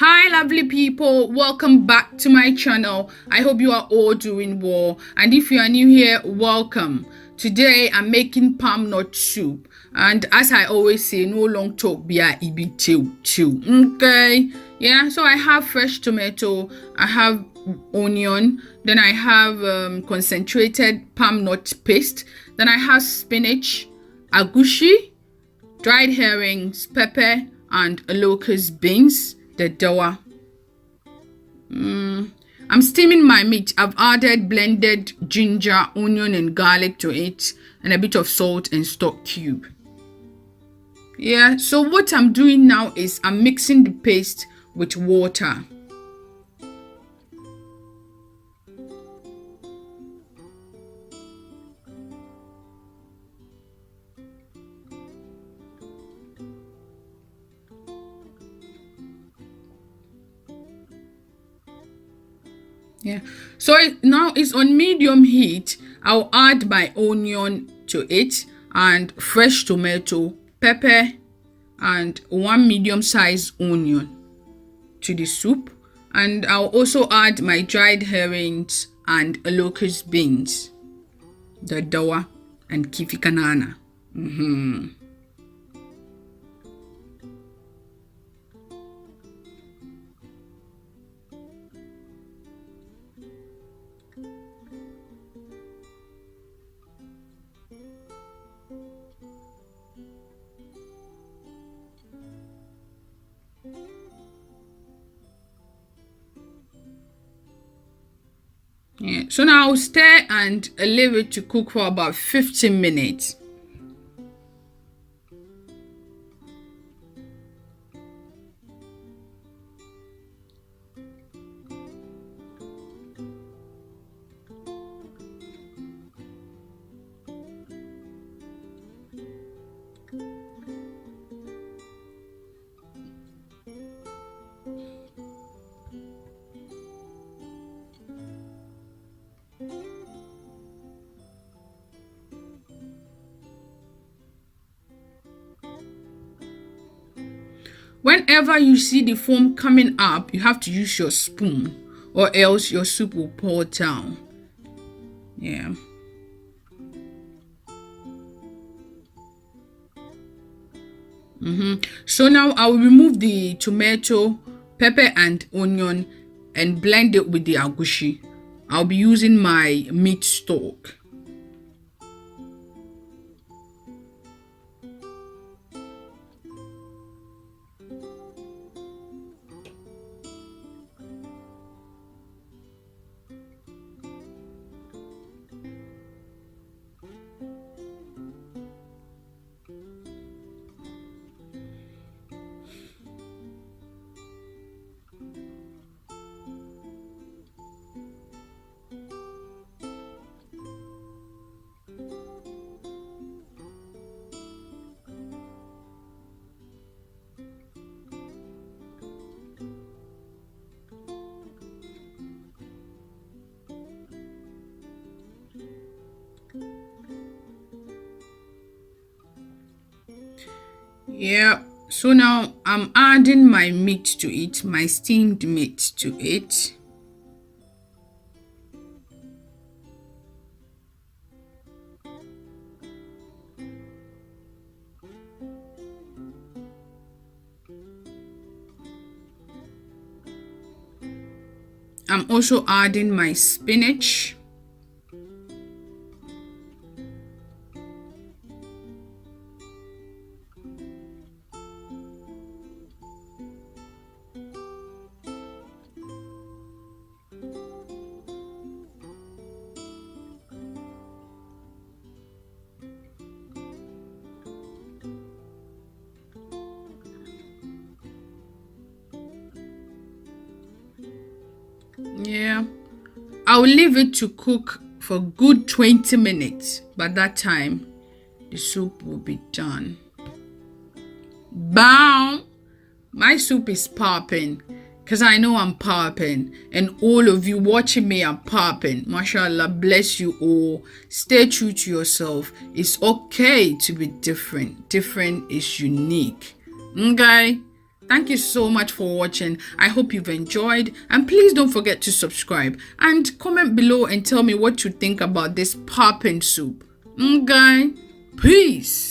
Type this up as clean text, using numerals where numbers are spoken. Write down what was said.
Hi lovely people, welcome back to my channel. I hope you are all doing well, and if you are new here, welcome. Today I'm making palm nut soup, and as I always say, no long talk, be a chew. Okay, yeah, so I have fresh tomato, I have onion, then I have concentrated palm nut paste, then I have spinach, agushi, dried herrings, pepper, and locus beans, the dough. I'm steaming my meat. I've added blended ginger, onion, and garlic to it, and a bit of salt and stock cube. Yeah, so what I'm doing now is I'm mixing the paste with water. Yeah, so now it's on medium heat. I'll add my onion to it and fresh tomato, pepper, and one medium-sized onion to the soup. And I'll also add my dried herrings and locus beans, the dough, and kifi kanana. Yeah, so now I'll stir and leave it to cook for about 15 minutes. Whenever you see the foam coming up, you have to use your spoon, or else your soup will pour down. Yeah. So now I will remove the tomato, pepper, and onion and blend it with the agushi. I'll be using my meat stock. Yeah, so now I'm adding my meat to it, my steamed meat to it. I'm also adding my spinach. Yeah, I'll leave it to cook for good 20 minutes. By that time, the soup will be done. Bam! My soup is popping, because I know I'm popping, and all of you watching me are popping. Mashallah, bless you all. Stay true to yourself. It's okay to be different. Different is unique. Okay? Thank you so much for watching. I hope you've enjoyed, and please don't forget to subscribe and comment below and tell me what you think about this popping soup. Okay, peace.